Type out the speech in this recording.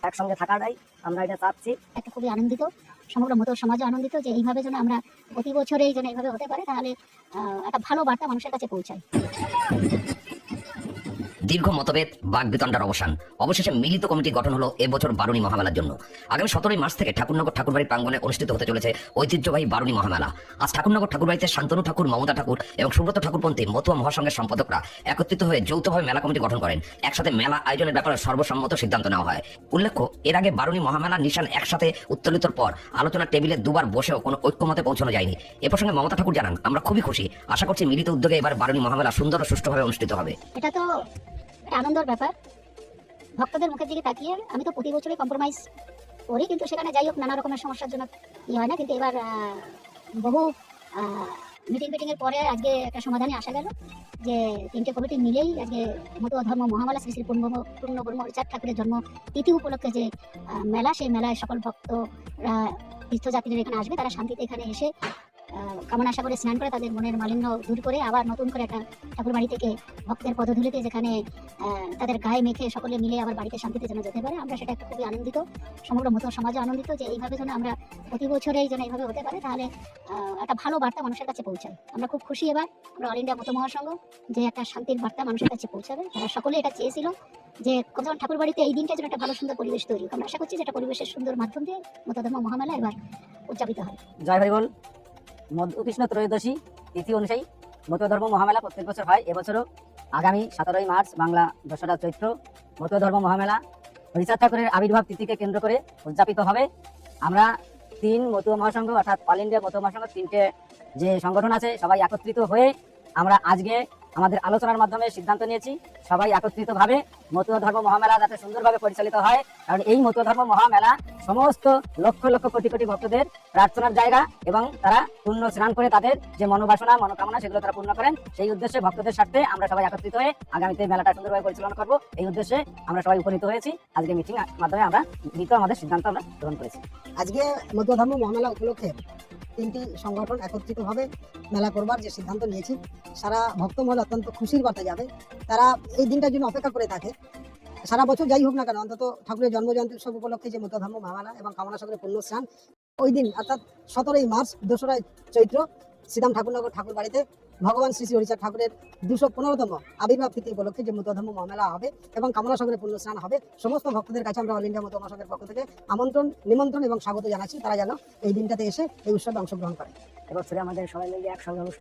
একসঙ্গে থাকাটাই আমরা এটা চাচ্ছি। একটা খুবই আনন্দিত, সমগ্র মতো সমাজও আনন্দিত যে এইভাবে যেন আমরা প্রতি বছরেই যেন এইভাবে হতে পারে, তাহলে একটা ভালো বার্তা মানুষের কাছে পৌঁছায়। দীর্ঘ মতভেদ বাগবিতণ্ডার অবসান, অবশেষে মিলিত কমিটি গঠন হলো এবছর বারুণী মহামেলার জন্য। আগামী 17 মার্চ থেকে ঠাকুরনগর ঠাকুরবাড়ি প্রাঙ্গণে অনুষ্ঠিত হতে চলেছে ঐতিহ্যবাহী বারুণী মহামেলা। আজ ঠাকুরনগর ঠাকুরবাড়িতে শান্তনু ঠাকুর, মমতা ঠাকুর এবং সুব্রত ঠাকুরপন্থী মতুয়া মহাসংঘের সম্পাদকরা একত্রিত হয়ে যৌথভাবে মেলা কমিটি গঠন করেন। একসাথে মেলা আয়োজনের ব্যাপারে সর্বসম্মত সিদ্ধান্ত নেওয়া হয়। উল্লেখ্য, এর আগে বারুণী মহামেলা নিশান একসাথে উত্তোলিতর পর আলোচনার টেবিলে দুবার বসেও কোনো ঐক্যমতে পৌঁছানো যায়নি। এ প্রসঙ্গে মমতা ঠাকুর জানান, আমরা খুবই খুশি, আশা করছি মিলিত উদ্যোগে এবার বারুণী মহামেলা সুন্দর ও সুষ্ঠুভাবে অনুষ্ঠিত হবে। এটা তো আনন্দের ব্যাপার। ভক্তদের মুখের দিকে তাকিয়ে আমি তো প্রতি বছরই কম্প্রোমাইজ করি, কিন্তু সেখানে যাই হোক নানা রকমের সমস্যার জন্য হয় না। কিন্তু এবার বহু মিটিংয়ের পরে আজকে একটা সমাধানে আসা গেল যে তিনটে কমিটি মিলেই আজকে মতুয়া ধর্ম মহামেলা শ্রী শ্রী পূর্ণ ব্রহ্ম রিচার্ড ঠাকুরের জন্ম তিথি উপলক্ষে যে মেলা, সেই মেলায় সকল ভক্তরা তীর্থযাত্রীরা এখানে আসবে, তারা শান্তিতে এখানে এসে কামনা আশা করে স্নান করে তাদের মনের মালিন্য দূর করে আবার নতুন করে একটা ঠাকুর বাড়ি থেকে ভক্তের পদধূলিতে যেখানে তাদের গায়ে মেখে সকলে মিলে আবার বাড়িতে শান্তিতে যেন যেতে পারে, আমরা সেটা একটা খুবই আনন্দিত, সমগ্র মতো সমাজে আনন্দিত যে এইভাবে যেন আমরা প্রতি বছরেই যেন এইভাবে হতে পারে, তাহলে একটা ভালো বার্তা মানুষের কাছে পৌঁছায়। আমরা খুব খুশি এবার আমরা অল ইন্ডিয়া মতো মহাসংঘ যে একটা শান্তির বার্তা মানুষের কাছে পৌঁছাবে। তারা সকলে এটা চেয়েছিল যে কমসে কম ঠাকুর বাড়িতে এই দিনটা যেন একটা ভালো সুন্দর পরিবেশ তৈরি হোক। আমরা আশা করছি যে একটা পরিবেশের সুন্দর মাধ্যম দিয়ে মতুয়া ধর্ম মহামেলা এবার উদযাপিত হয়। জয় হরি বল। কৃষ্ণ ত্রয়োদশী তিথি অনুযায়ী মতুয়া ধর্ম মহামেলা প্রত্যেক বছর হয়। এবছরও আগামী 17 মার্চ বাংলা 2রা চৈত্র মতুয়া ধর্ম মহামেলা রিচার্ড ঠাকুরের আবির্ভাব তিথিকে কেন্দ্র করে উদযাপিত হবে। আমরা 3 মতুয়া মহাসংঘ অর্থাৎ অল ইন্ডিয়া মতুয়া মহাসংঘ 3টে যে সংগঠন আছে সবাই একত্রিত হয়ে আমরা আজকে আমাদের আলোচনার মাধ্যমে সিদ্ধান্ত নিয়েছি সবাই একত্রিতভাবে মতুয়া ধর্ম মহামেলা যাতে সুন্দরভাবে পরিচালিত হয়। কারণ এই মতুয়া ধর্ম মহামেলা সমস্ত লক্ষ লক্ষ কোটি কোটি ভক্তদের প্রার্থনার জায়গা এবং তারা পূর্ণ স্নান করে তাদের যে মনোবাসনা মনোকামনা সেগুলো তারা পূর্ণ করেন। সেই উদ্দেশ্যে ভক্তদের স্বার্থে আমরা সবাই একত্রিত হয়ে আগামীতে মেলাটা সুন্দরভাবে পরিচালনা করব, এই উদ্দেশ্যে আমরা সবাই উপনীত হয়েছি। আজকে মিটিং মাধ্যমে আমরা আমাদের সিদ্ধান্ত আমরা গ্রহণ করেছি। আজকে মতুয়া ধর্ম মহামেলা উপলক্ষে 3টি সংগঠন একত্রিতভাবে মেলা করবার যে সিদ্ধান্ত নিয়েছি, সারা ভক্তমহল অত্যন্ত খুশির বার্তা যাবে। তারা এই দিনটার জন্য অপেক্ষা করে থাকে। সারা বছর যাই হোক না কেন, অন্তত ঠাকুরের জন্মজয়ন্তী উৎসব উপলক্ষে যে মতুয়া ধর্ম মহামেলা এবং কামনা সাগরের পুণ্য স্নান, ওই দিন অর্থাৎ 17 মার্চ 2রা চৈত্র শ্রীধাম ঠাকুরনগর ঠাকুর বাড়িতে ভগবান শ্রী শ্রী হরিচাঁদ ঠাকুরের 215তম আবির্ভাব তিথি উপলক্ষে যে মতুয়া ধর্ম মহামেলা হবে এবং কামনা সাগরের পুণ্য স্নান হবে, সমস্ত ভক্তদের কাছে আমরা অল ইন্ডিয়া মতুয়া মহাসংঘের পক্ষ থেকে নিমন্ত্রণ এবং স্বাগত জানাচ্ছি। তারা যেন এই দিনটাতে এসে এই উৎসবে অংশগ্রহণ করে। এবছরে আমাদের সবাই মিলে একসঙ্গে